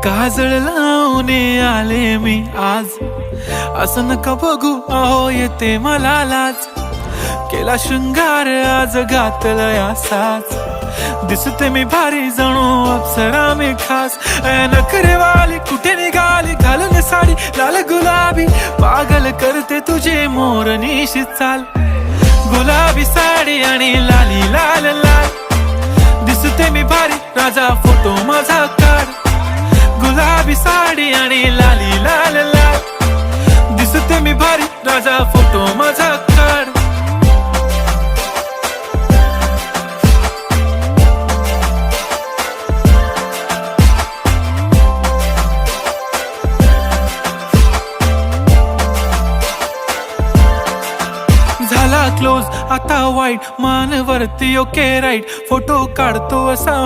काजळ लावून आले मी आज, असं नका बघू अहो येते मला लाज. केला शृंगार आज घातला या साज, दिसते मी भारी जणू अप्सरा मी खास. नखरेवाली कुठे निघाली घालून साडी लाल गुलाबी, पागल करते तुझे मोरनीशी चाल. गुलाबी साडी आणि लाली लाल लाल, दिसते मी भारी राजा फोटो माझा काढ. गुलाबी साडी आणि लाली लाल लाल, दिसते मी भारी राजा फोटो माझा काढ. झाला क्लोज आता वाईट, मान वरती ओके राईट, फोटो काढतो असा